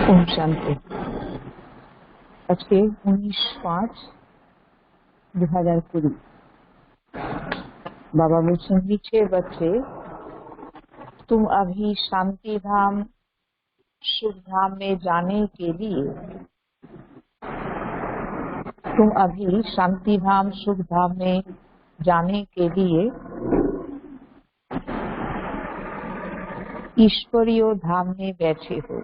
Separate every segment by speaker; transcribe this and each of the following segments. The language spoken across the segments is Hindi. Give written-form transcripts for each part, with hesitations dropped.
Speaker 1: ओम शांति। आज के 19/5/2020 बाबा बोलছেন, मीठे बच्चे, तुम अभी शांति धाम सुख धाम में जाने के लिए शांति धाम सुख धाम में जाने के लिए ईश्वरीय धाम में बैठे हो।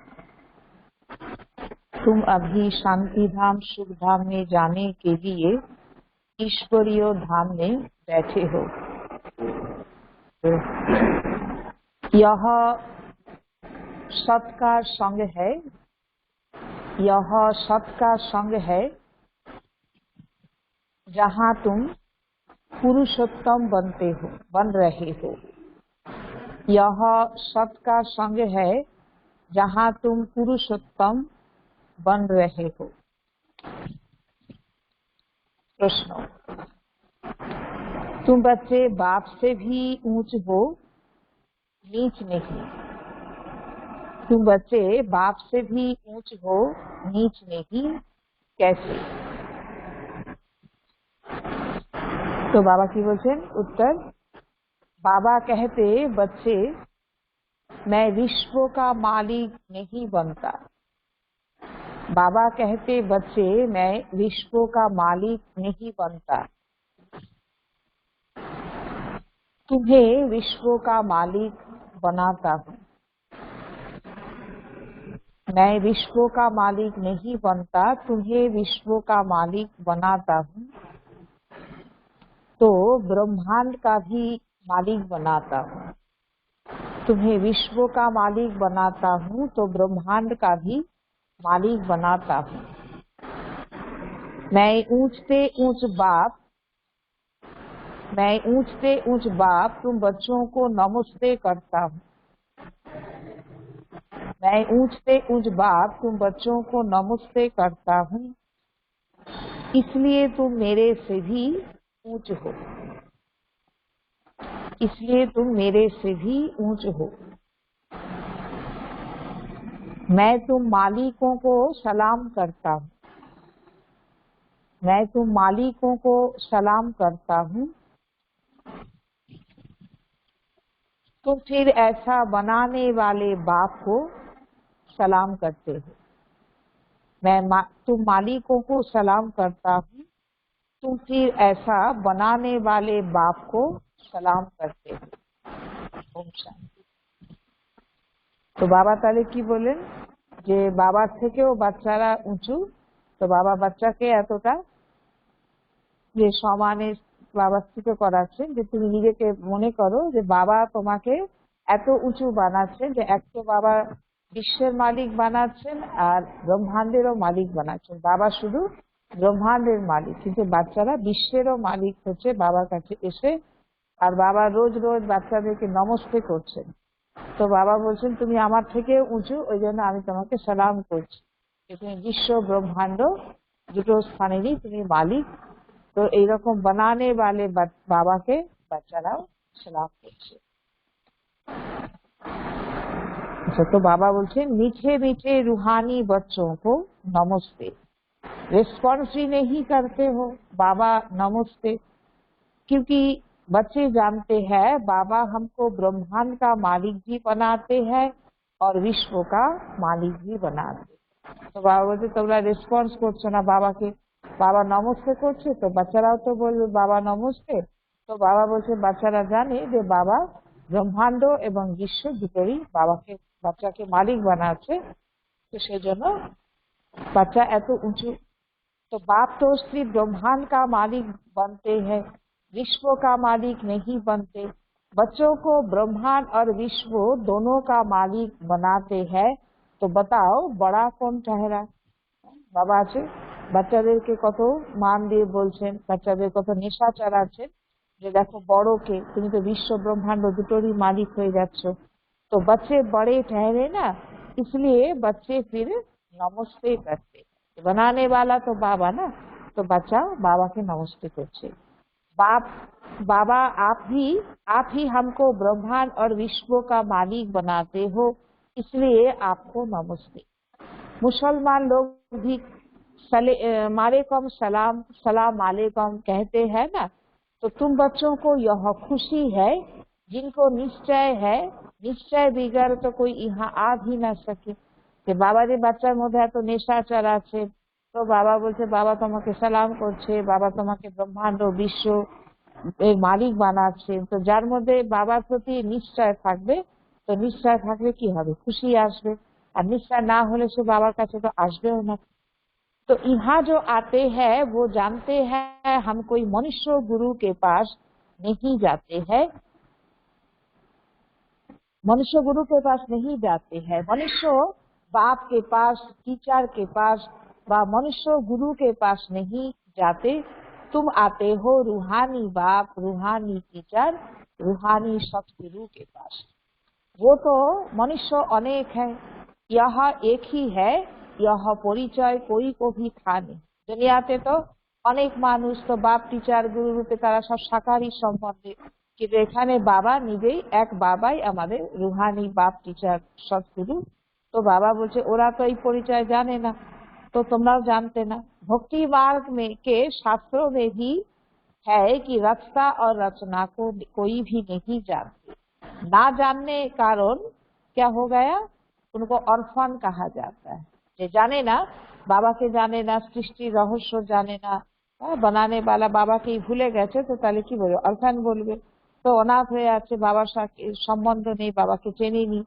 Speaker 1: तुम अभी शांति धाम सुख धाम में जाने के लिए ईश्वरीय धाम में बैठे हो। यह सत का संग है, यह सत का संग है जहाँ तुम पुरुषोत्तम बन रहे हो। यह सत का संग है जहाँ तुम पुरुषोत्तम बन रहे हो। प्रश्न, तुम बच्चे बाप से भी ऊंच हो, नीच नहीं। तुम बच्चे बाप से भी ऊंच हो, नीच नहीं, कैसे? तो बाबा की बोलছেন उत्तर, बाबा कहते, बच्चे मैं विश्व का मालिक नहीं बनता। बाबा कहते, बच्चे मैं विश्व का मालिक नहीं बनता। तुम्हें विश्व का मालिक बनाता हूँ। मैं विश्व का मालिक नहीं बनता, तुम्हें विश्व का मालिक बनाता हूँ। तो ब्रह्मांड का भी मालिक बनाता हूँ। तुम्हें विश्व का मालिक बनाता हूँ तो ब्रह्मांड का भी मालिक बनाता हूँ। मैं ऊंचते ऊंच बाप तुम बच्चों को नमस्ते करता हूँ। मैं ऊंचते ऊंच बाप तुम बच्चों को नमस्ते करता हूँ, इसलिए तुम मेरे से भी ऊंच हो। इसलिए तुम मेरे से भी ऊंच हो। मैं तुम मालिकों को सलाम करता हूँ। मैं तुम मालिकों को सलाम करता हूँ, तो फिर ऐसा बनाने वाले बाप को सलाम करते हो। तुम मालिकों को सलाम करता हूँ, तुम फिर ऐसा बनाने वाले बाप को सलाम करते हो। ओम शांति। तो बाबा ताले की बोलेন যে বাবার থেকেও বাচ্চারা উঁচু। তো বাবা বাচ্চাকে এতটা যে সমানে বাবার থেকে করাচ্ছেন যে তুমি নিজেকে মনে করো যে বাবা তোমাকে এত উঁচু বানাচ্ছেন যে এক তো বাবা বিশ্বের মালিক বানাচ্ছেন আর ব্রহ্মাণ্ডেরও মালিক বানাচ্ছেন। বাবা শুধু ব্রহ্মাণ্ডের মালিক, কিন্তু বাচ্চারা বিশ্বেরও মালিক হচ্ছে বাবার কাছে এসে। আর বাবা রোজ রোজ বাচ্চাদেরকে নমস্তে করছেন। তো বাবা বলছেন তুমি আমার থেকে উঁচু, ওই জন্য আমি তোমাকে সালাম করছি। তুমি বিশ্ব ব্রহ্মাণ্ড দুটো স্থানেরই তুমি মালিক। তো এইরকম বানানে वाले বাবাকে বাচ্চারাও সালাম করছে। अच्छा, तो बाबा बोलছেন मीठे मीठे रूहानी बच्चों को नमस्ते। रिस्पॉन्स भी नहीं करते हो बाबा नमस्ते, क्योंकि बच्चे जानते हैं बाबा हमको ब्रह्मांड का मालिक भी बनाते हैं और विश्व का मालिक भी बनाते। तो बाबा बोलते তোমরা রেসপন্স করছো না বাবাকে, বাবা নমস্তে করছে তো বাচ্চারাও তো বলবে বাবা নমস্তে। তো বাবা বলছে বাচ্চারা জানে যে বাবা ব্রহ্মাণ্ড এবং বিশ্ব দুটোরই বাচ্চাকে মালিক বানাচ্ছে। তো সেজন্য बच्चा ऐसे ऊंचे। तो बाप तो सिर्फ ब्रह्मांड का मालिक बनते हैं, विश्व का मालिक नहीं बनते। बच्चों को ब्रह्मांड और विश्व दोनों का मालिक बनाते हैं। तो बताओ बड़ा कौन ठहरा? बाबा আছে বাচ্চাদেরকে কত মান দিয়ে বলছেন, বাচ্চাদের কত নেশা চড়াচ্ছেন যে দেখো বড়কে, তুমি তো বিশ্ব ब्रह्मांड দুটোরই मालिक হয়ে যাচ্ছ। तो बच्चे बड़े ठहरे ना, इसलिए बच्चे फिर नमस्ते करते। बनाने वाला तो बाबा ना, तो बच्चा बाबा के नमस्ते करते। बाबा आप ही हमको ब्रह्मांड और विश्व का मालिक बनाते हो, इसलिए आपको नमस्ते। मुसलमान लोग भी मालेकुम सलाम, सलाम वालेकुम कहते हैं ना। तो तुम बच्चों को यह खुशी है जिनको निश्चय है, निश्चय बिगड़ तो कोई यहाँ आ भी ना सके। যে বাবা যে বাচ্চার মধ্যে এত নেশা চড়াচ্ছে, তো বাবা বলছে বাবা তোমাকে সালাম করছে, বাবা তোমাকে ব্রহ্মাণ্ড বিশ্ব এর মালিক বানাচ্ছে। তো যার মধ্যে বাবার প্রতি নিশ্চয় থাকবে, তো নিশ্চয় থাকলে কি হবে, খুশি আসবে। আর নিশ্চয় না হলে সে বাবার কাছে তো আসবেও না। तो यहाँ जो आते हैं वो जानते हैं हम कोई मनुष्य गुरु के पास नहीं जाते हैं, मनुष्य गुरु के पास नहीं जाते हैं, मनुष्य बाप के पास, टीचर के पास व मनुष्य गुरु के पास नहीं जाते। तुम आते हो रूहानी बाप, रूहानी टीचर, रूहानी सतगुरु के पास। वो तो मनुष्य अनेक है, यह एक ही है, यह परिचय कोई को भी था नहीं। दुनियाते तो अनेक मानुष, तो बाप टीचर गुरु रूपे तारा सब साकारी सम्बन्धे, কিন্তু এখানে বাবা নিজেই এক বাবাই আমাদের রুহানি বাপ टीचर सतगुरु। तो बाबा बोलছে ওরা তো এই পরিচয় জানে না, तो তোমরাও जानते ना। भक्ति मार्ग में के शास्त्रों में भी है कि रचना और रचना को कोई भी नहीं जानते। ना जानने कारण क्या हो गया, उनको ऑर्फन कहा जाता है। যে জানে না, বাবাকে জানে না, সৃষ্টি রহস্য জানে না, बनाने वाला বাবাকেই ভুলে গেছে, তো তাহলে কি বলবে, অরফান বলবে। तो अनाथ হয়ে আছে, বাবার সাথে সম্বন্ধ নেই, বাবাকে চেনেনি।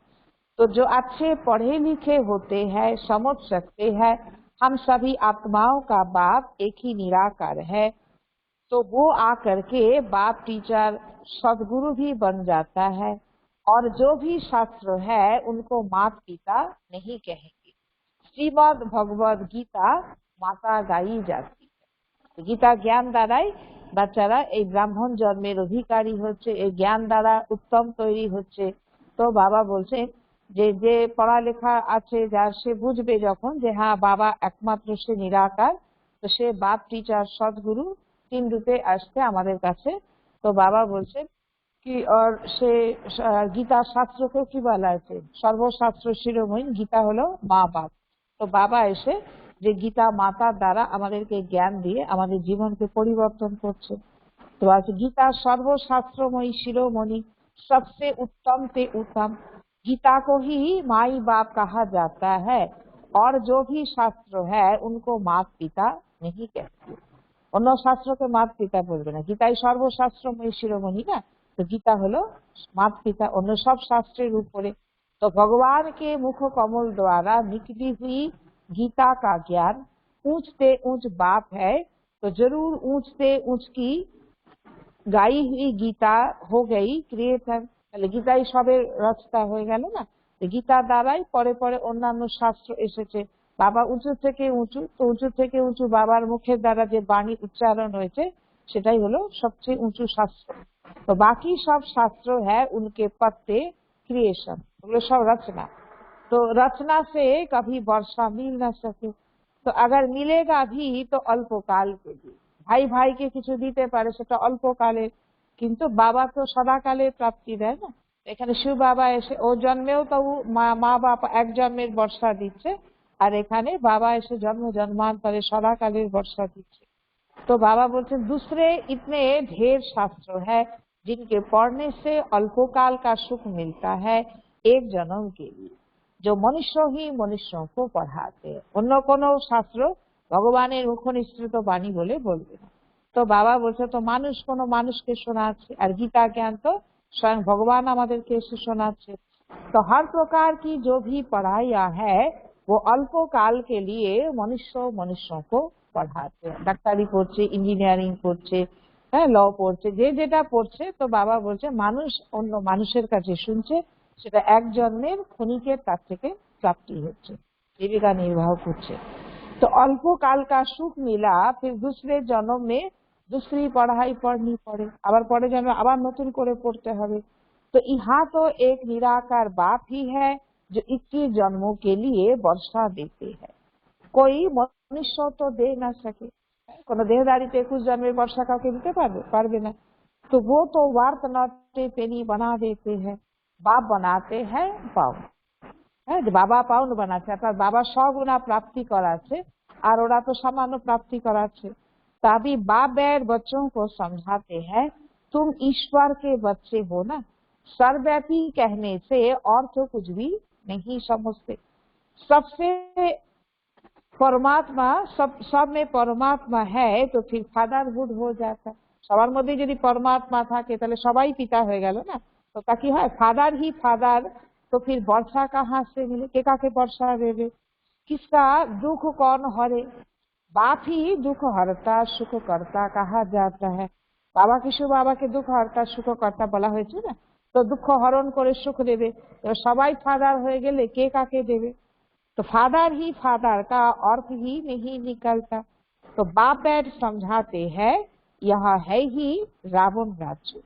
Speaker 1: तो जो अच्छे पढ़े लिखे होते हैं समझ सकते हैं हम सभी आत्माओं का बाप एक ही निराकार है, तो वो आकर के बाप टीचर सदगुरु भी बन जाता है। और जो भी शास्त्र है उनको माता पिता नहीं कहेंगे। श्रीमद् भगवद गीता माता गाई जाती है। गीता ज्ञान द्वाराई বাচ্চারা এই ব্রাহ্মণ জন্মের অধিকারী হচ্ছে, এই জ্ঞান দ্বারা উত্তম তৈরি হচ্ছে। তো বাবা বলছে যে যে পড়ালেখা আছে যার, সে বুঝবে যখন যে হ্যাঁ বাবা একমাত্র সে নিরাকার, তো সে বাপ টিচার সদগুরু তিন রূপে আসছে আমাদের কাছে। তো বাবা বলছে কি, আর সে গীতা শাস্ত্রকেও কি বলা আছে, সর্বশাস্ত্র শিরোমণি গীতা হলো মা বাপ। তো বাবা এসে যে গীতা মাতার দ্বারা আমাদেরকে জ্ঞান দিয়ে আমাদের জীবনকে পরিবর্তন করছে। तो आज गीता सर्वशास्त्रमयी शिरोमणि, सबसे उत्तम से उत्तम। गीता को ही माई बाप कहा जाता है, और जो भी शास्त्र है उनको माता पिता नहीं कहते। অন্য শাস্ত্রকে মাতা পিতা বলবে না, গীতাই সর্বশাস্ত্রময়ী শিরোমণি না, তো गीता হলো माता पिता অন্য সব শাস্ত্রের উপরে। तो भगवान के मुख कमल द्वारा निकली हुई गीता का ज्ञान ऊंच से ऊंच बाप है, तो जरूर ऊंच से ऊंच की गाई हुई गीता हो गई क्रिएटर। তাহলে গীতাই সবের রচনা হয়ে গেল না। তো গীতা দ্বারাই পরে পরে অন্যান্য শাস্ত্র এসেছে। বাবা উঁচু থেকে উঁচু, তো উঁচু থেকে উঁচু বাবার মুখের দ্বারা যে বাণী উচ্চারণ হয়েছে সেটাই হলো সবচেয়ে উঁচু শাস্ত্র। তো বাকি সব শাস্ত্র হ্যাঁ उनके पत्ते क्रिएशन, ওগুলো সব रचना। तो रचना से कभी वर्षा मिल न सके, तो अगर मिलेगा भी तो अल्पकाल के लिए। भाई भाई के কিছু দিতে পারে সেটা অল্পকালে, কিন্তু বাবা তো সদাকালে প্রাপ্তি দেয় না। এখানে শিব বাবা এসে ও জন্মেও তো মা বাপ এক জন্মের বর্ষা দিচ্ছে, আর এখানে বাবা এসে জন্ম জন্মান্তরে সদাকালের বর্ষা দিচ্ছে। तो बाबा बोलते दूसरे इतने ढेर शास्त्र है, जिनके पढ़ने से अल्पकाल का सुख मिलता है एक जन्म के लिए, जो मनुष्य ही मनुष्यों को पढ़ाते हैं। অন্য কোনো শাস্ত্র ভগবানের মুখ নিঃসৃত বাণী বলে বলবে না। তো বাবা বলছে তো মানুষ কোনো মানুষকে শোনাচ্ছে, আর गीता ज्ञान तो स्वयं भगवान আমাদেরকে এসে শোনাচ্ছে। तो हर प्रकार की जो भी पढ़ाइयाँ है वो अल्पकाल के लिए मनुष्यों को पढ़ाते हैं। ডাক্তারি পড়ছে, ইঞ্জিনিয়ারিং পড়ছে, হ্যাঁ ল পড়ছে, যে যেটা পড়ছে, তো বাবা বলছে মানুষ অন্য মানুষের কাছে শুনছে, সেটা এক জন্মের ক্ষণিকের তার থেকে প্রাপ্তি হচ্ছে, জীবিকা নির্বাহ করছে। तो अल्पकाल का सुख मिला, फिर दूसरे जन्म में दूसरी पढ़ाई पढ़नी पड़े, আবার পরে জন্মে আবার নতুন করে পড়তে হবে। तो यहाँ तो एक निराकार बाप ही है जो 21 जन्मों के लिए वर्षा देते हैं। कोई मनुष्य तो दे ना सके, কোনো দেহদারিতে 21 জন্মের বর্ষা কাউকে দিতে পারবে না। तो वो तो वार्त नटे पेनी बना देते हैं, बाप बनाते हैं पाउन। হ্যাঁ, যে বাবা পাউন্ড বানাচ্ছে, অর্থাৎ বাবা সগুণা প্রাপ্তি করাচ্ছে আর ওরা তো সামান্য প্রাপ্তি করাচ্ছে। तभी बाप बैर बच्चों को समझाते हैं, तुम ईश्वर के बच्चे हो ना। सर्वव्यापी कहने से और तो कुछ भी नहीं समझते। सबसे परमात्मा, सब में परमात्मा है तो फिर फादारहुड हो जाता। সবার মধ্যে যদি परमात्मा থাকে তাহলে সবাই পিতা হয়ে গেল না। তো তা কি হয়, फादर ही फादर, तो फिर वर्षा कहाँ से मिले, के काके वर्षा देवे, किसका दुख कौन हरे। बाप ही दुख हरता सुख करता कहा जाता है। बाबा किशु बाबा के दुख हरता सुख करता বলা হয়েছে না। তো দুঃখ হরণ করে সুখ দেবে, এবার সবাই ফাদার হয়ে গেলে কে কাকে দেবে। तो फादर ही फादर का अर्थ ही नहीं निकलता। तो बाप बैठ समझाते हैं यह है ही रावण राज्य।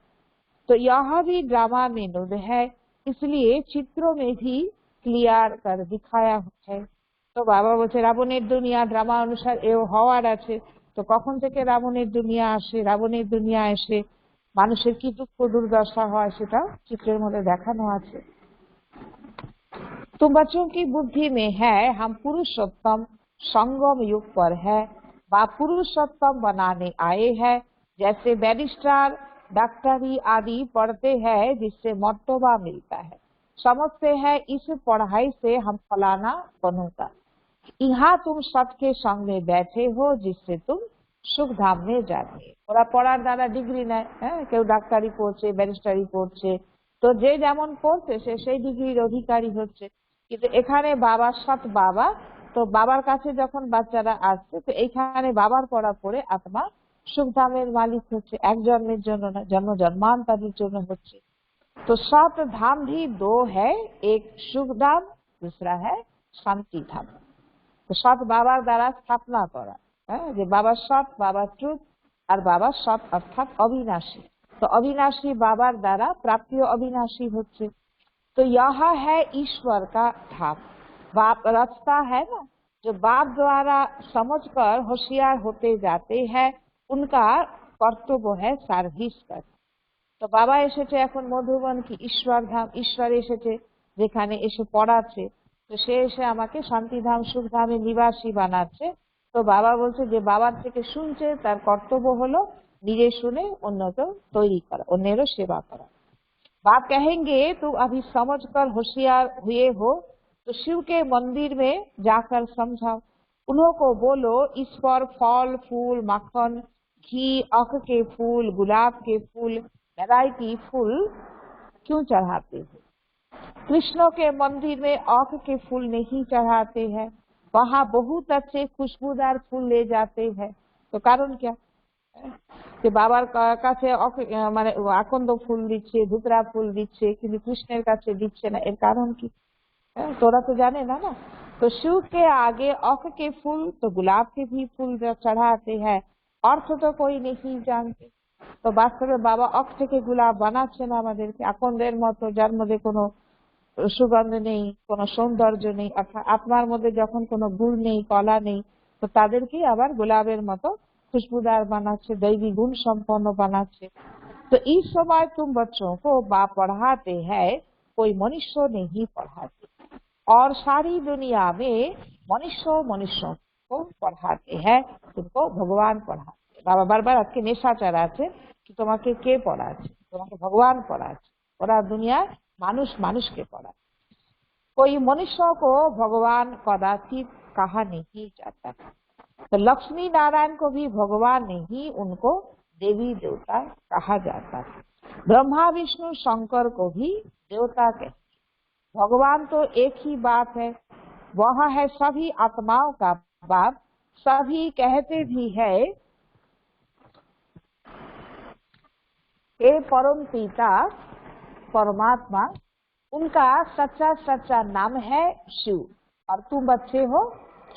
Speaker 1: तो यह भी ड्रामा में नुद है, इसलिए चित्रों में भी क्लियर कर दिखाया है। तो बाबा বলছে রাবণের দুনিয়া ড্রামা অনুসার এও হওয়ার আছে। তো কখন থেকে রাবণের দুনিয়া আসে, রাবণের দুনিয়া এসে মানুষের কি দুঃখ দুর্দশা হয় সেটা চিত্রের মধ্যে দেখানো আছে। तुम बच्चों की बुद्धि में है हम पुरुषोत्तम संगम युग पर है, व पुरुषोत्तम बनाने आए हैं। जैसे बैरिस्टर डॉक्टरी आदि पढ़ते हैं जिससे मर्तबा मिलता है, समझते हैं इस पढ़ाई से हम फलाना बनूंगा। यहाँ तुम सबके संग में बैठे हो जिससे तुम সুখ ধামে যাবে। ওরা পড়ার দ্বারা ডিগ্রি নেয়, হ্যাঁ কেউ ডাক্তারি পড়ছে, ব্যারিস্টারি পড়ছে, তো যে যেমন পড়ছে সে সেই ডিগ্রির অধিকারী হচ্ছে। কিন্তু এখানে বাবার সাথে বাবা, তো বাবার কাছে যখন বাচ্চারা আসছে তো এইখানে বাবার পড়া পড়ে আত্মা সুখধামের মালিক হচ্ছে, এক জন্মের জন্য না, জন্ম জন্মান্তরের জন্য হচ্ছে। तो 7 धाम भी 2 है, एक सुख धाम दूसरा है शांति धाम। तो 7 বাবার দ্বারা স্থাপনা করা, হ্যাঁ যে বাবা সৎ, বাবা ট্রুথ, আর বাবা সৎ অর্থাৎ অবিনাশী। তো অবিনাশী বাবার দ্বারা প্রাপ্তিও অবিনাশী হচ্ছে। तो यह है ईश्वर का धाम। बाप रास्ता है ना, जो बाप द्वारा समझकर होशियार होते जाते हैं उनका कर्तव्य है सर्विस कर। তো বাবা এসেছে এখন মধুবন কি ঈশ্বর ধাম, ঈশ্বর এসেছে যেখানে এসে পড়াচ্ছে, তো সে এসে আমাকে শান্তিধাম সুখধামে নিবাসী বানাচ্ছে। তো বাবা বলছে যে বাবার থেকে শুনছে তার কর্তব্য হলো নিজে শুনে অন্যকে তৈরি করা, অন্যেরও সেবা করা। बाप कहेंगे तुम अभी समझकर होशियार हुए हो तो शिव के मंदिर में जाकर समझाओ, उन्हों को बोलो इस पर फल फूल मक्खन घी अख के फूल गुलाब के फूल वैरायटी फूल क्यों चढ़ाते हो। कृष्ण के मंदिर में अख के फूल नहीं चढ़ाते हैं, वहाँ बहुत अच्छे खुशबूदार फूल ले जाते हैं। तो कारण क्या, যে বাবার কাছে মানে আকন্দ ফুল দিচ্ছে, ধুতরা ফুল দিচ্ছে, কিন্তু কৃষ্ণের কাছে দিচ্ছে না, এর কারণ কি, তোরা তো জানে না না। तो शिव के आगे अख के फूल तो गुलाब के भी फूल चढ़ाते हैं, अर्थ तो कोई नहीं जानते। তো বাস্তবে বাবা অখ থেকে গোলাপ বানাচ্ছেন আমাদেরকে, আকন্দের মতো যার মধ্যে কোনো সুগন্ধ নেই, কোনো সৌন্দর্য নেই, অর্থাৎ আত্মার মধ্যে যখন কোনো গুড় নেই কলা নেই, তো তাদেরকেই আবার গোলাপের মতো खुशबूदार बनाচ্ছে, दैवी गुण संपन्न बनाচ্ছে। तो इस समय तुम बच्चों को बाप पढ़ाते हैं, कोई मनुष्य नहीं पढ़ाते, और सारी दुनिया में मनुष्यों को पढ़ाते हैं, तुमको भगवान पढ़ाते। बाबा बार बार আজকে নেশা চড়াচ্ছে कि তোমাকে কে পড়াচ্ছে, তোমাকে ভগবান পড়াচ্ছে, ওরা দুনিয়ায় মানুষ মানুষকে पढ़ाए। कोई मनुष्य को भगवान कदाचित कहा नहीं जाता। तो लक्ष्मी नारायण को भी भगवान नहीं, उनको देवी देवता कहा जाता है। ब्रह्मा विष्णु शंकर को भी देवता कहते। भगवान तो एक ही बात है, वह है सभी आत्माओं का बाप। सभी कहते भी है हे परम पिता परमात्मा, उनका सच्चा सच्चा नाम है शिव, और तुम बच्चे हो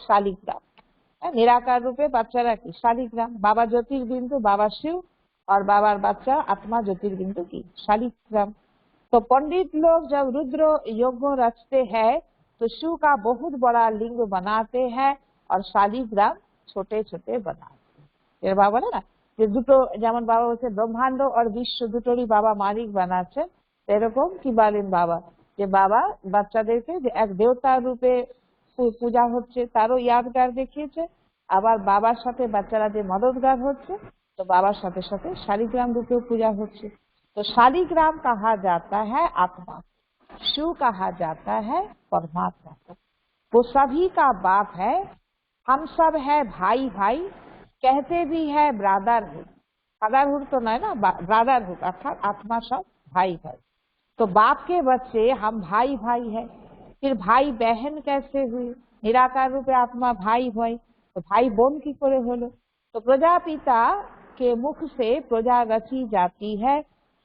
Speaker 1: शालिग्राम। निराकार रूपे বাচ্চারা কি শালিগ্রাম, বাবা জ্যোতির্বিন্দু बाबा शिव, और बाबा बच्चा आत्मा ज्योतिर्बिंदु की शालिग्राम। तो पंडित लोग जब रुद्र यज्ञ रचते हैं तो शिव का बहुत बड़ा लिंग बनाते हैं और शालिग्राम छोटे छोटे बनाते हैं। बाबा बोले ना যে দুটো, যেমন বাবা বলছে ব্রহ্মাণ্ড আর বিশ্ব দুটোরই বাবা মালিক বানাচ্ছে, এরকম কি বলেন বাবা যে বাবা বাচ্চাদেরকে যে এক দেবতার রূপে পূজা হচ্ছে তারও यादगार দেখিয়েছে, আবার বাবার সাথে বাচ্চারা যে মদতগার হচ্ছে तो बाबा साथे साथे शालिग्राम रूपे पूजा होती। तो शालिग्राम कहा जाता है आत्मा, शिव कहा जाता है परमात्मा को। वो सभी का बाप है, हम सब है भाई भाई, कहते भी है ब्रदरहुड। ब्रदरहुड तो नहीं ना, ब्रदरहुड अर्थात आत्मा सब भाई भाई। तो बाप के बच्चे हम भाई भाई है। फिर भाई बहन कैसे हुई? निराकार रूपे आत्मा भाई भाई, तो भाई बोन की करे होलो। तो प्रजापिता के मुख से प्रजा रची जाती है,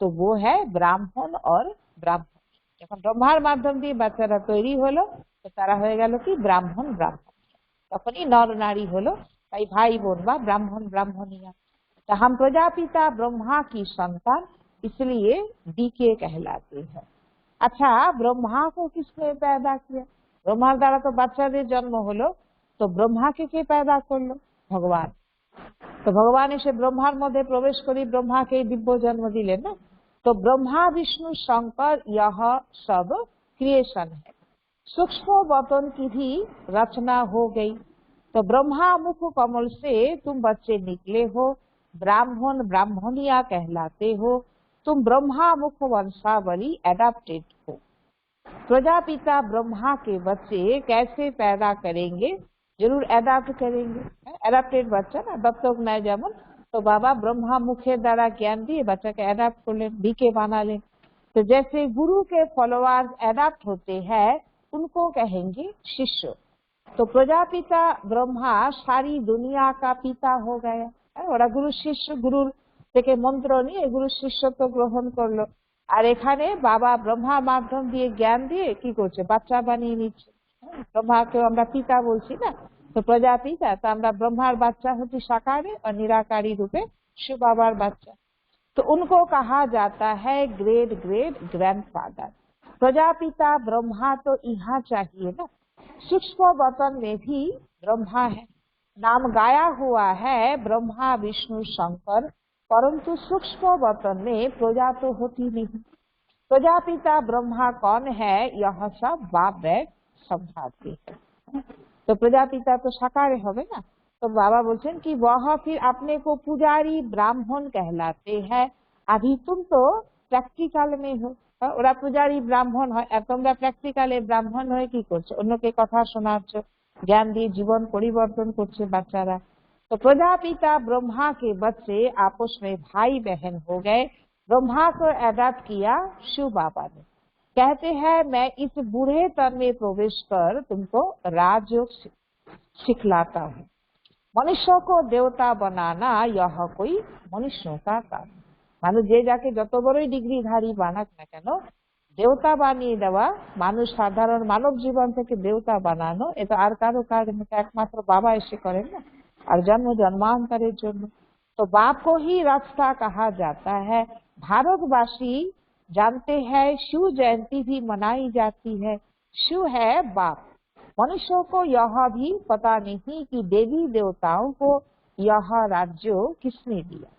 Speaker 1: तो वो है ब्राह्मण और ब्राह्मण। যখন ব্রহ্মার মাধ্যম দিয়ে বাচ্চারা তৈরি হলো তো তারা হয়ে গেল কি ব্রাহ্মণ ব্রাহ্মণ, তখনই নর নারী হলো, তাই ভাই বোন বা ब्राह्मण ब्राह्मणिया। तो हम प्रजापिता ब्रह्मा की संतान, इसलिए डीके कहलाते हैं। अच्छा, ब्रह्मा को किसने पैदा किया? ब्रह्मार द्वारा तो বাচ্চাদের जन्म হলো, तो ब्रह्मा के কে पैदा করলো? भगवान। तो भगवान एसे ब्रह्मार मध्य प्रवेश करी ब्रह्मा के दिव्य जन्म दिलेन ना। तो ब्रह्मा विष्णु शंकर यह सब क्रिएशन है। सूक्ष्म वतन की भी रचना हो गई। तो ब्रह्मा मुख कमल से तुम बच्चे निकले हो, ब्राह्मण ब्राह्मणिया कहलाते हो। तुम ब्रह्मा मुख वंशावली एडाप्टेड हो। प्रजापिता ब्रह्मा के बच्चे कैसे पैदा करेंगे? जरूर एडाप्ट करेंगे। एडाप्टेड बच्चा ना दत्तक नय जेमन, तो बाबा ब्रह्मा मुखेर द्वारा ज्ञान दिए बच्चा के एडाप्ट कर लें, बीके बना लें। तो जैसे गुरु के फॉलोअर्स एडाप्ट होते हैं उनको कहेंगे शिष्य। तो प्रजापिता ब्रह्मा सारी दुनिया का पिता हो गया। ওরা গুরু শিষ্য, গুরুর থেকে মন্ত্র নিয়ে গুরু শিষ্যত্ব গ্রহণ করলো, আর এখানে বাবা ব্রহ্মার মাধ্যম দিয়ে জ্ঞান দিয়ে কি করছে? বাচ্চা বানিয়ে নিচ্ছে। ब्रह्माকে আমরা পিতা বলছি না, तो प्रजापिता तो আমরা ब्रह्मार बच्चा होती साकारे और निराकारी रूपे शिव बाबार बच्चा। तो उनको कहा जाता है great great grandfather. Prajapita Brahma तो यहाँ चाहिए ना, सूक्ष्म वतन में भी ब्रह्मा है। नाम गाया हुआ है ब्रह्मा विष्णु शंकर, परंतु सूक्ष्म वतन में प्रजा तो होती नहीं। प्रजापिता ब्रह्मा कौन है? यह सब बाप बैठ समझाते हैं। तो प्रजापिता तो साकारे होवे ना, तो बाबा बोलছেন कि वह फिर अपने को पुजारी ब्राह्मण कहलाते हैं। अभी तुम तो प्रैक्टिकल में हो, ওরা পুজারি ব্রাহ্মণ হয়, আর তোমরা প্র্যাকটিক্যালে ব্রাহ্মণ হয়ে কি করছো? অন্যকে কথা শোনাচ্ছ, জ্ঞান দিয়ে জীবন পরিবর্তন করছে বাচ্চারা। तो प्रजापिता ब्रह्मा के बच्चे आपस में भाई बहन हो गए। ब्रह्मा को एडॉप्ट किया शिव बाबा ने। कहते हैं मैं इस बूढ़े तन में प्रवेश कर तुमको राजयोग सिखलाता हूँ। मनुष्य को देवता बनाना यह कोई मनुष्यों का काम। मानो जे जाके যত বড়ই ডিগ্রিধারী বানাক না কেন, দেবতা বানিয়ে দেওয়া, মানুষ সাধারণ মানব জীবন থেকে দেবতা বানানো, এটা আর কারো কাজ না, একমাত্র বাবা এসে করেন না, আর জন্ম জন্মান্তরের জন্য। तो बाप को ही रास्ता कहा जाता है। भारतवासी जानते हैं शिव जयंती भी मनाई जाती है। शिव है बाप। मनुष्यों को यह भी पता नहीं कि देवी देवताओं को यह राज्य किसने दिया।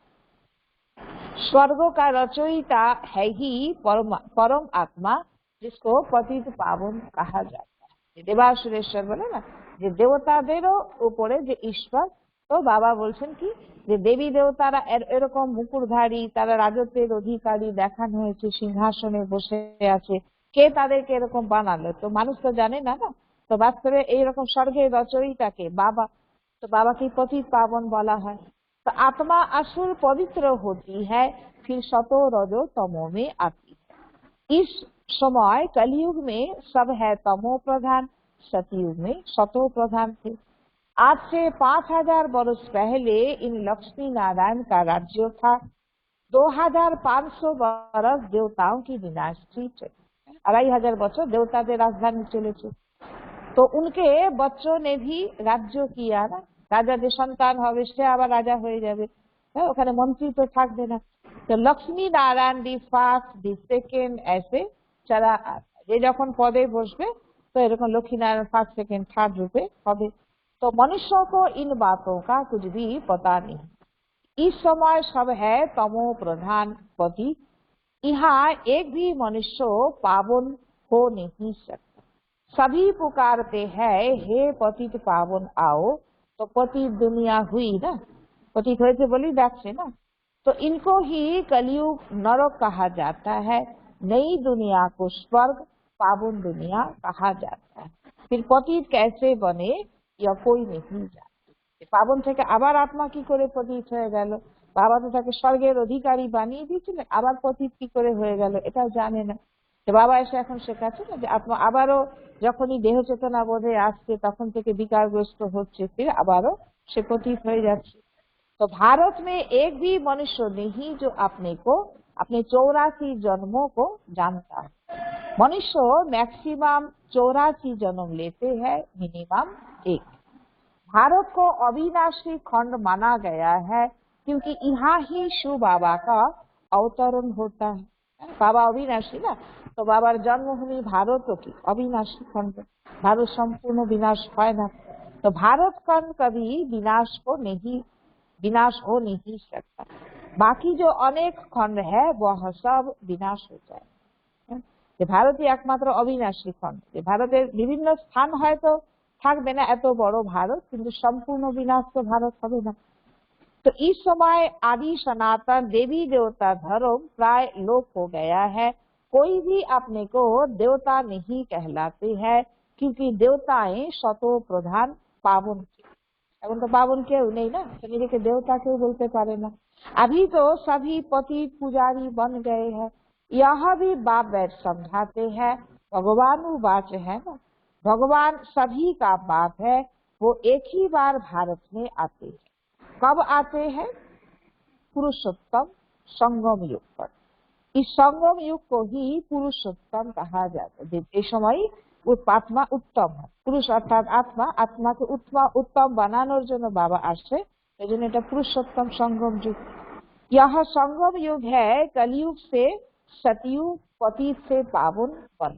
Speaker 1: स्वर्ग का रचयिता है ही परम आत्मा, जिसको पतित पावन कहा जाता है। देवासुरेश्वर बोले ना, যে দেবতাদেরও উপরে যে ঈশ্বর তো বাবা বলছেন কি যে দেবী দেবতারা এরকম মুকুটধারী, তারা রাজত্বের অধিকারী দেখানো হয়েছে, সিংহাসনে বসে আছে, কে তাদেরকে এরকম বানালো? তো মানুষ তো জানে না না। তো বাস্তবে এইরকম স্বর্গের রচয়িতাকে বাবা। तो बाबा की पतित पावन बोला है। तो आत्मा असुर पवित्र होती है, फिर सतो रजो तमो में आती है। इस समय कलयुग में सब है तमो प्रधान, सतयुग में सतो प्रधान थे। आज से 5000 वर्ष पहले इन लक्ष्मी नारायण का राज्य था। 2500 वर्ष देवताओं की डिनास्टी चली, 2500 বছর দেবতাদের রাজধানী চলেছে। তো উনকে বচ্চों ने भी राज्य किया ना, রাজা যে সন্তান হবে সে আবার রাজা হয়ে যাবে, ওখানে মন্ত্রী তো থাকবে না। তো Lakshmi Narayan the first the second ऐसे चला, যে যখন পদে বসবে তো এরকম Lakshmi Narayan first second third রূপে হবে। तो मनुष्य को इन बातों का कुछ भी पता नहीं। इस समय सब है तमो प्रधान पति, यहाँ एक भी मनुष्य पावन हो नहीं सकता। सभी पुकारते हैं हे पतित पावन आओ। तो पतित दुनिया हुई ना, पतित हुए थे बोली डाकছে ना। तो इनको ही कलयुग नरक कहा जाता है, नई दुनिया को स्वर्ग, पावन दुनिया कहा जाता है। फिर पतित कैसे बने या कोई नहीं जानते। पावन থেকে আবার আত্মা কি করে পতিত হয়ে গেল? বাবা তো তাকে স্বর্গের অধিকারী বানিয়ে দিয়েছিলেন, আবার পতিত কি করে হয়ে গেল এটাও জানে না। তো বাবা এসে এখন শেখাচ্ছে না যে আত্মা আবারও যখনই দেহ চেতনা বোধে আসছে তখন থেকে বিকারগ্রস্ত হচ্ছে, ফির আবারও সে পতিত হয়ে যাচ্ছে। तो भारत में एक भी मनुष्य नहीं जो अपने को अपने 84 जन्मों को जानता है। मनुष्य मैक्सिमम 84 जन्म लेते हैं, मिनिमम 1। भारत को अविनाशी खंड माना गया है क्योंकि यहाँ ही शिव बाबा का अवतरण होता है। बाबा अविनाशी ना, तो बाबार जन्मभूमि भारत की अविनाशी खंड, भारत संपूर्ण विनाश है ना। तो भारत खंड कभी विनाश हो नहीं सकता। बाकी जो अनेक खंड है वह सब विनाश हो जाए। भारत एकमात्र अविनाशी खंड, भारतेर विभिन्न स्थान হয়তো থাকবে না এত বড় ভারত, কিন্তু সম্পূর্ণ বিনাশ তো ভারত হবে না। तो इस समय आदि सनातन देवी देवता धर्म प्राय लोप हो गया है। कोई भी अपने को देवता नहीं कहलाते हैं क्योंकि देवताएं सतो प्रधान पावन। এখন তো পাবন কেউ নেই না, তো নিজেকে দেবতা কেউ বলতে পারে না। अभी तो सभी पति पुजारी बन गए हैं। यह भी बाप बैठ समझाते हैं, भगवान वाच है ना, भगवान सभी का बाप है। वो एक ही बार भारत में आते हैं। कब आते हैं? पुरुषोत्तम संगम युग पर। इस संगम युग को ही पुरुषोत्तम कहा जाता है। इस समय आत्मा उत्तम है, पुरुष अर्थात आत्मा, आत्मा के उत्तम बनानोर जन्य बाबा आसছে, এজন্য এটা पुरुषोत्तम संगम युग। यह संगम युग है कलयुग से सतयुग, पतित से पावन बन।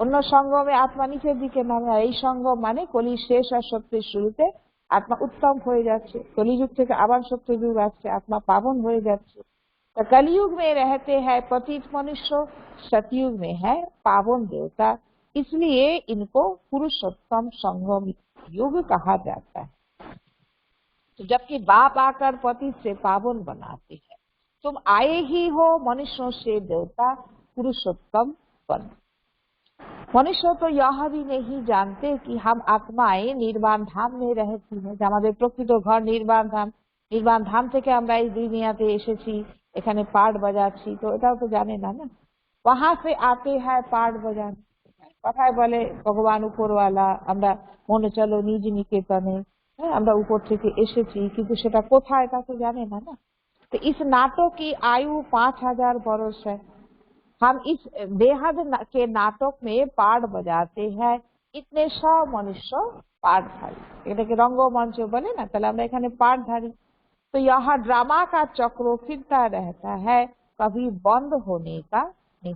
Speaker 1: অন্য সঙ্গমে আত্মা নিচের দিকে নামে, আর এই সঙ্গম মানে কলি শেষ আর সত্যের শুরুতে আত্মা উত্তম হয়ে যাচ্ছে, কলিযুগ থেকে আবার সত্যযুগ আসছে, আত্মা পাবন হয়ে যাচ্ছে। तो कलयुग में रहते हैं पतित मनुष्य, सतयुग में है पावन देवता, इसलिए इनको पुरुषोत्तम संगम युग कहा जाता है। तो जबकि बाप आकर पतित से पावन बनाते हैं, तुम आए ही हो मनुष्यों से देवता पुरुषोत्तम बन। मनुष्य तो यह भी नहीं जानते कि हम आत्माएं निर्वाण धाम में रहती हैं। हमारे प्रकृत घर निर्वाण धाम, निर्वाण धाम থেকে আমরা এই দুনিয়াতে এসেছি, এখানে পাট বাজাচ্ছি, তো এটাও তো জানে না না। वहां से आते हैं पाट बजाने, কথায় বলে ভগবান উপরওয়ালা, আমরা মনে চলো নিজ নিকেতনে, আমরা উপর থেকে এসেছি, কিন্তু সেটা কোথায় তা তো জানে না না। तो इस नाटक की आयु 5000 वर्ष है। हम इस बेहद के नाटक में पाठ बजाते हैं, इतने सब मनुष्य पाठधारी, এটাকে রঙ্গমঞ্চ বলে না, তাহলে আমরা এখানে पाठधारी। तो यहाँ ड्रामा का चक्र फिरता रहता है, कभी बंद होने का नहीं।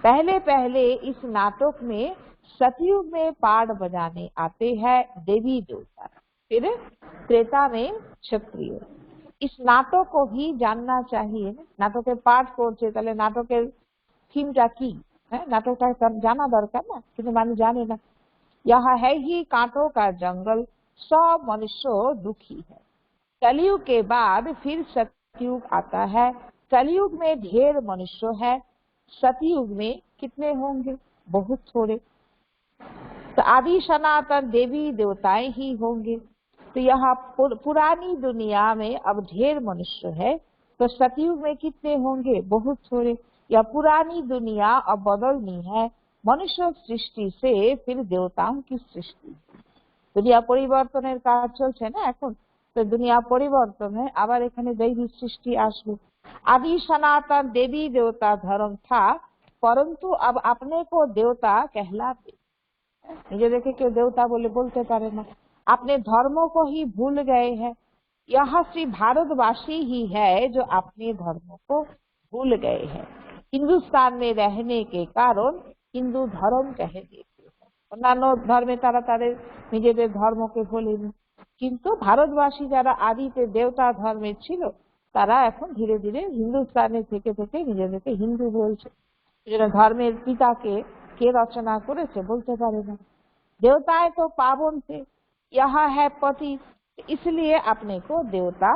Speaker 1: पहले पहले इस नाटक में सतयुग में पाठ बजाने आते हैं देवी देवता, फिर त्रेता में क्षत्रिय। इस नाटक को भी जानना चाहिए। नाटकेर पाठ করছে তাহলে নাটকের থিমটা কি, নাটকটা জানা দরকার না, কিন্তু মানুষ জানে না। यहाँ है ही कांटों का जंगल, सब मनुष्य दुखी है। कलयुग के बाद फिर सतयुग आता है। कलयुग में ढेर मनुष्य है, सतयुग में कितने होंगे? बहुत थोड़े। तो आदि सनातन देवी देवताएं ही होंगे। तो यहाँ पुरानी दुनिया में अब ढेर मनुष्य है, तो सतयुग में कितने होंगे? बहुत थोड़े। या पुरानी दुनिया अब बदलनी है, मनुष्य सृष्टि से फिर देवताओं की सृष्टि। दुनिया পরিবর্তনের কাজ চলছে না এখন, তো दुनिया পরিবর্তন है, আবার এখানে दैवी सृष्टि আসবে। आदि सनातन देवी देवता धर्म था, परंतु अब अपने को देवता कहलाते, নিজেদেরকে কেউ দেवता बोले बोलते पारे ना। अपने धर्मों को ही भूल गए हैं। यहाँ सिर्फ भारतवासी ही है जो अपने धर्मों को भूल गए हैं। हिंदुस्तान में रहने के कारण हिंदू धर्म कह देते हैं। अन्य धर्मे तारा ताদের নিজেদের ধর্মকে ভোলেনি, কিন্তু ভারতবাসী যারা আদিতে দেবতা ধর্মে ছিল তারা এখন ধীরে ধীরে হিন্দুস্তানে থেকে থেকে নিজেদেরকে হিন্দু বলছে। ধর্মের পিতাকে কে রচনা করেছে বলতে পারে না। देवताएं तो पावन थे, यहाँ है पति, इसलिए अपने को देवता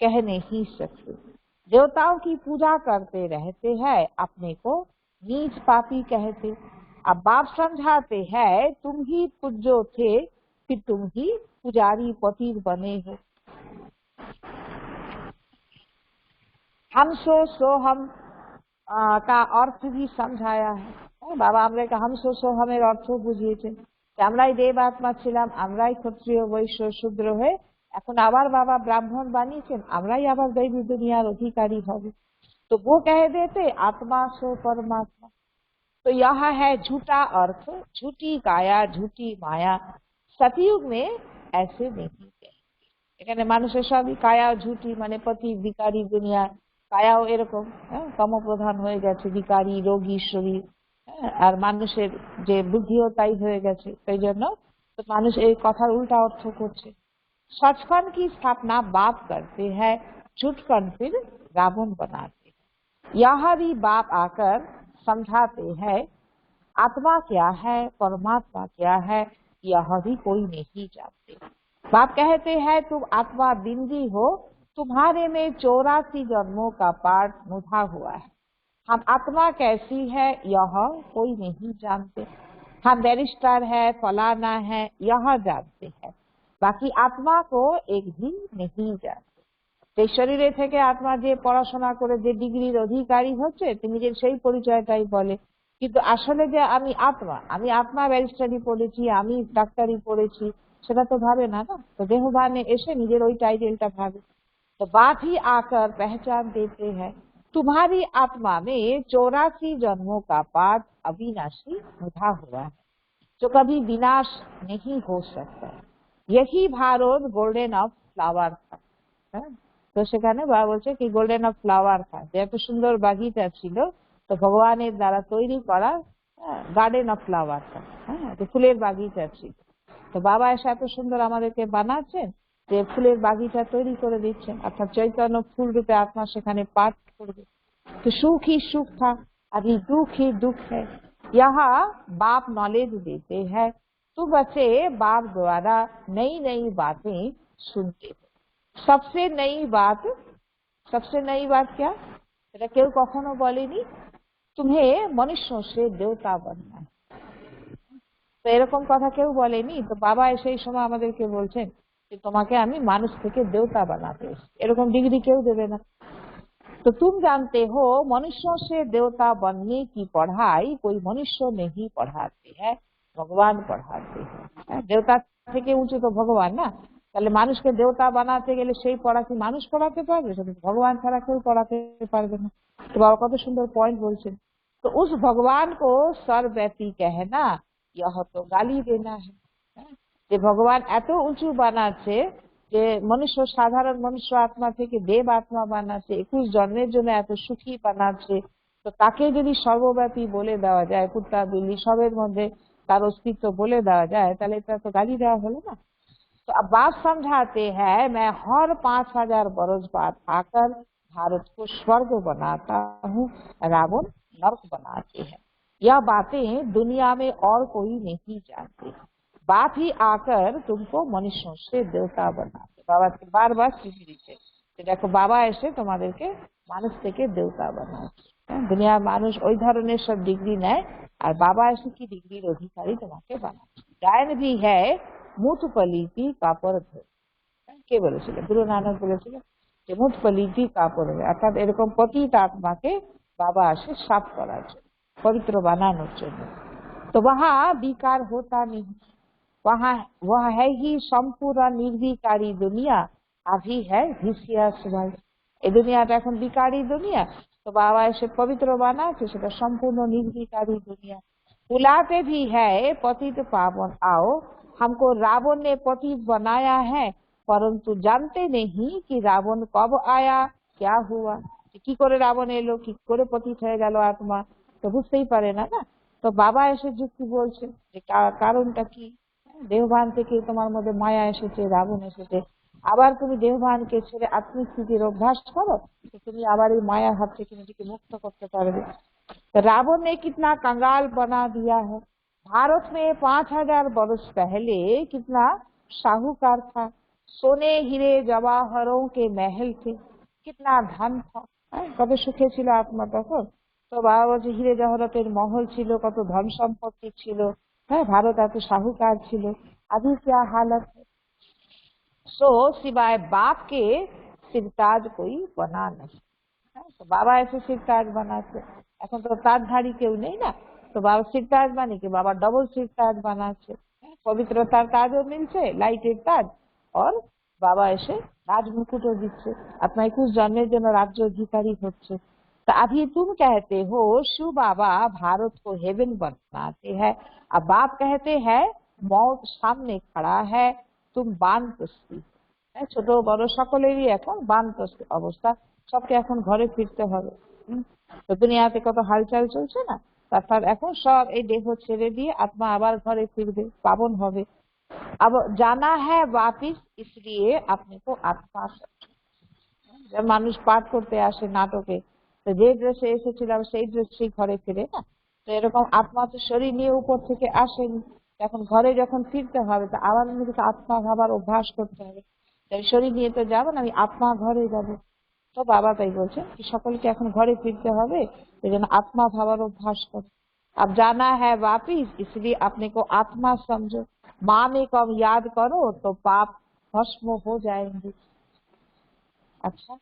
Speaker 1: कह नहीं सकते। देवताओं की पूजा करते रहते हैं, अपने को नीच पापी कहते। अब बाप समझाते हैं तुम ही पूज्यो थे, फिर तुम ही पुजारी पति बने हो। हम सो हम का अर्थ भी समझाया है। बाबा আমরা हम सो हमें अर्थ বুঝিয়েছেন। আমরাই দেব আত্মা ছিলাম, আমরাই ক্ষত্রিয় বৈশ্য শূদ্র হয়ে এখন আবার বাবা ব্রাহ্মণ বানিয়েছেন, আমরাই আবার दैवी दुनियार अधिकारी হবে। तो वो कह देते आत्मा सो परमात्मा। तो यह है झूठा अर्थ, झूठी काया, झूठी माया। सतयुग में ऐसे नहीं कहेंगे। এখানে মানুষের সবই কায়া ঝুটি, মানে পতি ভিখারি দুনিয়া, কায়াও এরকম কর্মপ্রধান হয়ে গেছে, ভিখারি রোগী শরীর। আর মানুষের যে বুদ্ধিও তাই হয়ে গেছে, সেই জন্য মানুষ এই কথার উল্টা অর্থ করছে। सचखंड की स्थापना बाप करते हैं, झूठखंड फिर रावण बनाते हैं। यह भी बाप आकर समझाते हैं आत्मा क्या है, परमात्मा क्या है, यह भी कोई नहीं जानते। बाप कहते हैं तुम आत्मा बिंदी हो, तुम्हारे में 84 जन्मों का पाठ मुधा हुआ है। हम आत्मा कैसी है यह कोई नहीं जानते। हम बैरिस्टर है, फलाना है, यह जानते हैं, बाकी आत्मा को एक भी नहीं जानते। যে শরীরে থেকে আত্মা যে পড়াশোনা করে যে ডিগ্রির অধিকারী হচ্ছে তিনি যে সেই পরিচয়টাই বলে, কিন্তু আসলে যে আমি আত্মা ব্যারিস্টারি পড়েছি, আমি ডাক্তারি পড়েছি, সেটা তো ভাবে না। না, তো দেহভানে এসে নিজের ওই টাইটেলটা ভাবে। तो बाप ही आकर पहचान देते हैं तुम्हारी आत्मा में 84 जन्मों का पाठ अविनाशी मुधा हुआ है, जो कभी विनाश नहीं हो सकता। यही भारत गोल्डन ऑफ फ्लावर था। तो সেখানে বাবা বলছে কি গোল্ডেন অফ ফ্লাওয়ার था, যে এত সুন্দর বাগিচা ছিল, তো ভগবানের দ্বারা তৈরি করা গার্ডেন অফ ফ্লাওয়ার था। তো ফুলের বাগিচা ছিল। তো বাবা এসে এত সুন্দর আমাদেরকে বানাচ্ছেন যে ফুলের বাগিচা তৈরি করে দিচ্ছেন, অর্থাৎ চৈতন্য ফুল রূপে আত্মা সেখানে পাঠ করবে। তো সুখ ही सुख था, अभी दुख ही दुख है। यहाँ बाप नॉलेज देते हैं, तो बच्चे बाप द्वारा नई नई बातें सुनते हो। सबसे नई बात क्या? এটা কেউ কখনো বলেনি तुम्हें मनुष्य से देवता बनना है। তো এরকম কথা কেউ বলেনি। তো বাবা সেই সময় আমাদেরকে বলছেন যে তোমাকে আমি মানুষ থেকে দেবতা বানাতে এসেছি, এরকম ডিগ্রি কেউ দেবে না। तो तुम जानते हो मनुष्यों से देवता बनने की पढ़ाई कोई मनुष्य नहीं पढ़ाते हैं, भगवान पढ़ाते हैं। देवता থেকে উঁচু তো ভগবান না, তাহলে মানুষকে দেবতা বানাতে গেলে সেই পড়া কি মানুষ পড়াতে পারবে? সেটা ভগবান ছাড়া কেউ পড়াতে পারবে না। তো বাবা কত সুন্দর পয়েন্ট বলছেন। तो उस भगवान को सर्वव्यापी कहना यह तो गाली देना है। যে ভগবান এত উঁচু বানাচ্ছে যে মনুষ্য সাধারণ মনুষ্য আত্মা থেকে দেব আত্মা বানাচ্ছে, 21 জন্মের জন্য এত সুখী বানাচ্ছে, তো তাকে যদি সর্বব্যাপী বলে দেওয়া যায়, কুত্তা বিল্লি সবের মধ্যে তার অস্তিত্ব বলে দেওয়া যায়, তাহলে এটা তো গালি দেওয়া হলো না। तो अब बात समझाते हैं मैं हर 5000 बरस बाद आकर भारत को स्वर्ग बनाता हूँ, रावण नर्क बनाते हैं। यह बातें दुनिया में और कोई नहीं जानते। बाप ही आकर तुमको मनुष्यों से देवता बनाते। बाबा के बार बार चिट्ठी दिते যে দেখো বাবা এসে তোমাদেরকে মানুষ থেকে দেবতা বানাচ্ছে। দুনিয়ার মানুষ ওই ধরনের সব ডিগ্রি নেয়, আর বাবা এসে কি ডিগ্রির অধিকারী তোমাকে বানাচ্ছে। গায়ন ভি হ্যায় মুঠ পলিতি কাপড় ধরে। কে বলেছিল? গুরু নানক বলেছিল যে মুঠ পলিতি কাপড় ধরে, অর্থাৎ এরকম পতিত আত্মাকে বাবা আসে সাফ করার জন্য, পবিত্র বানানোর জন্য। তো वहाँ विकार होता नहीं, वहाँ वह है ही সম্পূর্ণ নির্বিকারী দুনিয়া। अभी है हिसिया सुभाई। এই দুনিয়াটা এখন বিকারী দুনিয়া, তো বাবা এসে পবিত্র বানাচ্ছে সেটা সম্পূর্ণ নির্বিকারী দুনিয়া। बुलाते भी है पतित पावन आओ, हमको रावण ने पतित बनाया है, परंतु जानते नहीं कि रावण कब आया क्या हुआ। কি করে রাবণ এলো, কি করে পতিত হয়ে গেল আত্মা, তো বুঝতেই পারে না। না, তো বাবা এসে যুক্তি বলছে যে কারণটা কি। দেহভান থেকে তোমার মধ্যে মায়া এসেছে, রাবণ এসেছে, আবার তুমি দেহভানকে ছেড়ে আত্মস্থিতির অভ্যাস করো, তো তুমি আবার এই মায়ার হাত থেকে নিজেকে মুক্ত করতে পারবে। रावण ने कितना कंगाल बना दिया है। भारत में 5000 वर्ष पहले कितना साहूकार था, सोने हीरे जवाहरों के महल थे, कितना धन था। कत सुखे छिलो आत्मा तখন। তো বাবা বলছে হিরে জহরতের মহল ছিল, কত ধন সম্পত্তি ছিল, ভারত এত সাহুকার ছিল। अभी क्या हालत है। सो सिवाय बाप के सिरताज कोई बना नहीं। তো বাবা এসে সিরতাজ বানাচ্ছে, এখন তো তাজধারী কেউ নেই না, তো বাবা সিরতাজ মানে কি, বাবা ডবল সিরতাজ বানাচ্ছে। পবিত্রতার তাজও মিলছে, লাইটের তাজ, और বাবা এসে রাজ মুকুটও দিচ্ছে। আপনার 21 জন্মের জন্য রাজ্য অধিকারী হচ্ছে। तो अभी तुम कहते हो शिव बाबा भारत को हेवन बनाते हैं, अब बाप कहते हैं मौत सामने खड़ा है, तुम বানপ্রস্থী। ছোট বড় সকলেরই এখন বানপ্রস্থ অবস্থা, সবকে এখন ঘরে ফিরতে হবে। তো দুনিয়াতে কত হালচাল চলছে না, তারপর এখন সব এই দেহ ছেড়ে দিয়ে আত্মা আবার ঘরে ফিরবে, পাবন হবে। अब जाना है वापिस इसलिए अपने को आत्मा समझो। মানুষ পাঠ করতে আসে নাটকে, তো যে ড্রেসে এসেছিলাম সেই ড্রেসেই ঘরে ফিরে না, তো এরকম আত্মা তো শরীর নিয়ে উপর থেকে আসেনি, এখন ঘরে যখন ফিরতে হবে তো আবার নিজেকে আত্মা ভাবার অভ্যাস করতে হবে। তাই শরীর নিয়ে তো যাবো না, আমি আত্মা ঘরে যাবো। তো বাবা তাই বলছেন कि সকলকে এখন ঘরে ফিরতে হবে, এই জন্য আত্মা ভাবার অভ্যাস করো। अब जाना है वापिस इसलिए अपने को आत्मा समझो, माँ में कम याद करो तो पाप भस्म हो जाएंगे। अच्छा,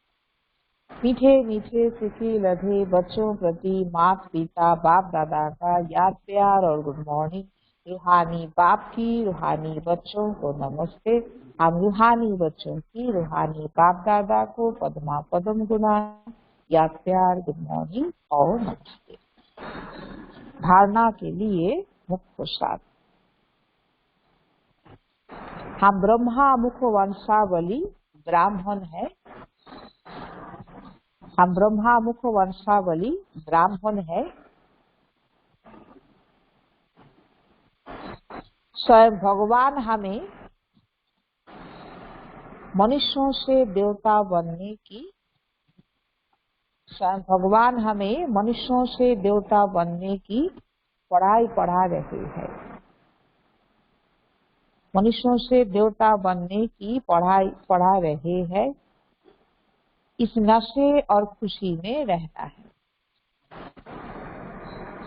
Speaker 1: मीठे मीठे सिकी लधे बच्चों प्रति माता पिता बाप दादा का याद प्यार और गुड मॉर्निंग। रूहानी बाप की रूहानी बच्चों को नमस्ते। हम रूहानी बच्चों की रूहानी बाप दादा को पद्मा पद्म गुना याद प्यार गुड मॉर्निंग और नमस्ते। धारणा के लिए मुख्य साथ, हम ब्रह्मा मुख वंशावली ब्राह्मण है, हम ब्रह्मा मुख वंशावली ब्राह्मण है। स्वयं भगवान हमें मनुष्यों से देवता बनने की, स्वयं भगवान हमें मनुष्यों से देवता बनने की पढ़ाई पढ़ा रहे हैं। मनुष्यों से देवता बनने की पढ़ाई पढ़ा रहे हैं। इस नशे और खुशी में रहना है,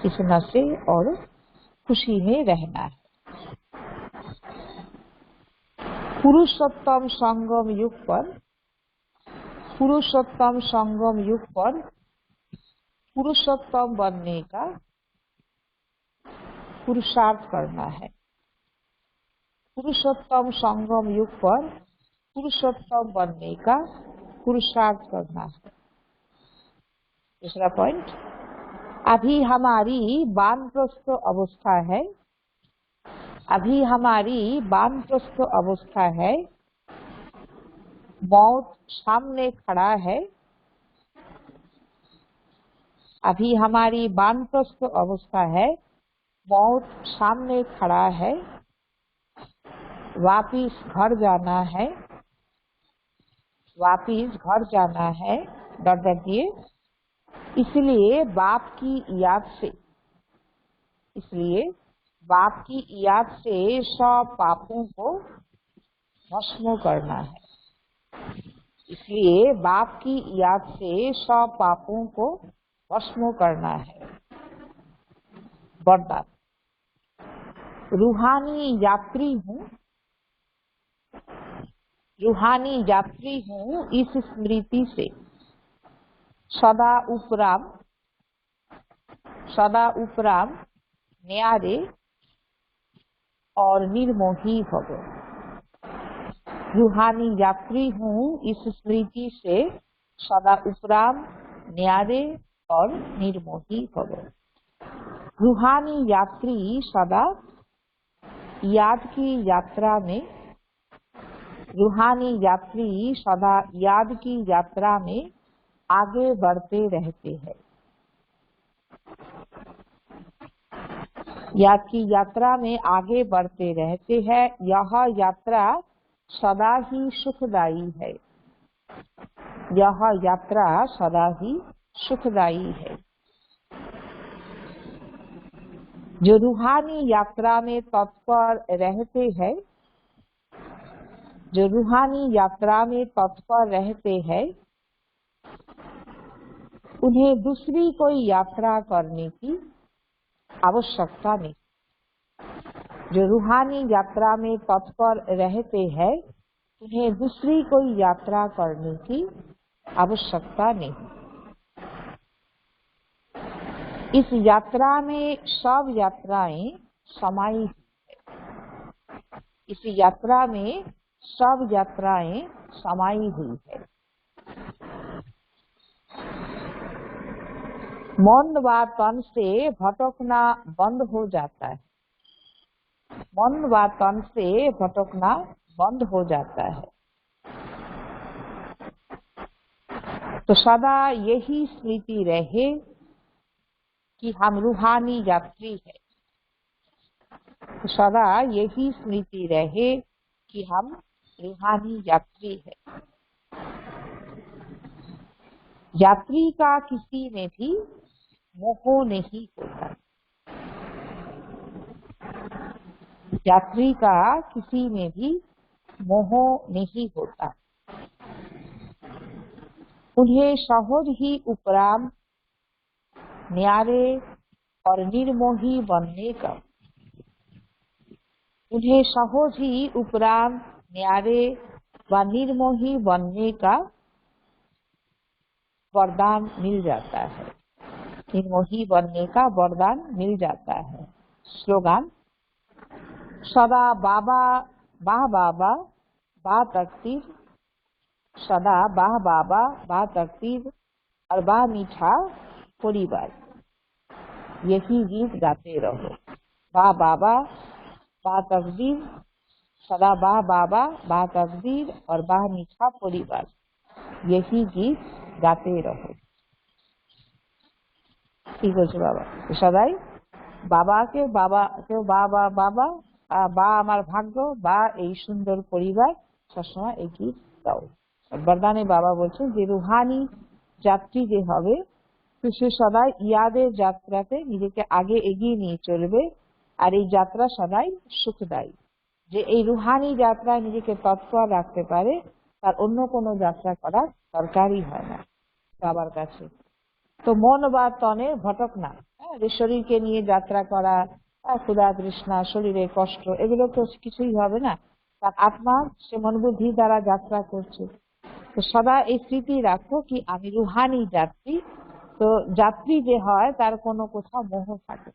Speaker 1: इस नशे और खुशी में रहना है। पुरुषोत्तम संगम युग पर, पुरुषोत्तम संगम युग पर पुरुषोत्तम बनने का पुरुषार्थ करना है। पुरुषोत्तम संगम युग पर पुरुषोत्तम बनने का पुरुषार्थ करना है। दूसरा पॉइंट, अभी हमारी वानप्रस्थ अवस्था है, अभी हमारी वानप्रस्थ अवस्था है, मौत सामने खड़ा है। अभी हमारी वानप्रस्थ अवस्था है, मौत सामने खड़ा है, वापिस घर जाना है, वापिस घर जाना है। डर दिए, इसलिए बाप की याद से, इसलिए बाप की याद से सब पापों को भस्म करना है। इसलिए बाप की याद से सब पापों को भस्म करना है। वरदान, रूहानी यात्री हूँ, रूहानी यात्री हूँ इस स्मृति से सदा उपराम न्यारे और निर्मोही भव। रूहानी यात्री हूँ इस स्मृति से सदा उपराम न्यारे और निर्मोही भव। रूहानी यात्री सदा याद की यात्रा में, रूहानी यात्री सदा याद की यात्रा में आगे बढ़ते रहते हैं। याद की यात्रा में आगे बढ़ते रहते हैं। यह यात्रा सदा ही सुखदायी है। यह यात्रा सदा ही सुखदायी है। जो रूहानी यात्रा में तत्पर रहते हैं, जो रूहानी यात्रा में तत्पर रहते हैं, उन्हें दूसरी कोई यात्रा करने की आवश्यकता नहीं। जो रूहानी यात्रा में तत्पर रहते हैं, उन्हें दूसरी कोई यात्रा करने की आवश्यकता नहीं। इस यात्रा में सब यात्राएं समाई हुई है। इस यात्रा में सब यात्राएं समाई हुई है। मन व तन से भटकना बंद हो जाता है। मन व तन से भटकना बंद हो जाता है। तो सदा यही स्मृति रहे कि हम रूहानी यात्री हैं। तो सदा यही स्मृति रहे कि हम रूहानी यात्री हैं। यात्री का किसी में भी मोह नहीं होता। यात्री का किसी में भी मोह नहीं होता। उन्हें सहज ही उपराम न्यारे और निर्मोही बनने का, उन्हें सहज ही उपराम न्यारे व निर्मोही बनने का वरदान मिल जाता है। निर्मोही बनने का वरदान मिल जाता है। स्लोगन, सदा बाबा बाह बाबा बा तकदीर, सदा बाह बाबा बा तकदीर और बा मीठा परिवार। यही गीत गाते रहो। बा बाबा बा तकदीर, सदा बा बाबा बा तकदीर और बा मीठा परिवार। यही गीत गाते रहो। ठीक है बाबा, सदाई বাবাকে বাবা বাবা বা আমার ভাগ্য বা এই সুন্দর পরিবার সবসময় এই গীত গাও। বরদানে বাবা বলছেন যে রুহানি যাত্রী যে হবে সে সদাই ইয়াদের যাত্রাতে নিজেকে আগে এগিয়ে নিয়ে চলবে। আর এই যাত্রা সদাই সুখদায়ী। যে এই রুহানি যাত্রায় নিজেকে তৎপর রাখতে পারে তার অন্য কোনো যাত্রা করার দরকারই হয় না বাবার কাছে। তো মন বা তনে ভটক না, যে শরীরকে নিয়ে যাত্রা করা, ক্ষুধা তৃষ্ণা, শরীরে কষ্ট, এগুলো তো কিছুই হবে না। তার আত্মা সে মন বুদ্ধি দ্বারা যাত্রা করছে। তো সদা এই স্মৃতি রাখো কি আমি রুহানি যাত্রী। তো যাত্রী যে হয় তার কোনো কোথাও মোহ থাকে।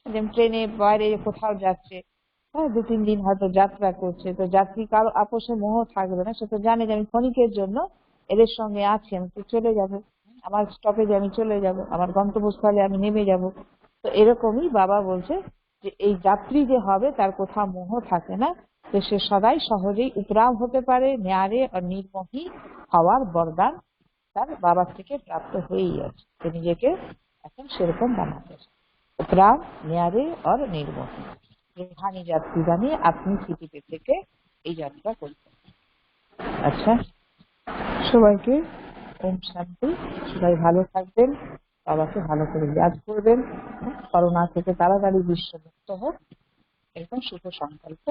Speaker 1: যেমন ট্রেনে বাইরে কোথাও যাচ্ছে, 2-3 দিন হয়তো যাত্রা করছে, তো যাত্রী কারো আপোষে মোহ থাকবে না। সে তো জানে যে আমি ক্ষণিকের জন্য এদের সঙ্গে আছি, আমি তো চলে যাবো, আমার স্টপেজে আমি চলে যাব, আমার গন্তব্যস্থলে আমি নেমে যাব। তো এরকমই বাবা বলছে যে এই যাত্রী যে হবে তার কোথাও মোহ থাকে না। তো সে সদাই সহজেই উপরাম হতে পারে। ন্যারে আর নির্মোহী হওয়ার বরদান তার বাবার থেকে প্রাপ্ত হয়েই আছে। সে নিজেকে এখন সেরকম বানাতে, উপরাম ন্যারে আর নির্মোহী রুহানি যাত্রী বানিয়ে আপনি পৃথিবী থেকে এই যাত্রা করতে। আচ্ছা, সবাইকে ওম শান্তি। সবাই ভালো থাকবেন, বাবাকে ভালো করে ইয়াদ করবেন, করোনা থেকে তাড়াতাড়ি বিশ্ব মুক্ত হোক, এরকম শুভ সংকল্প।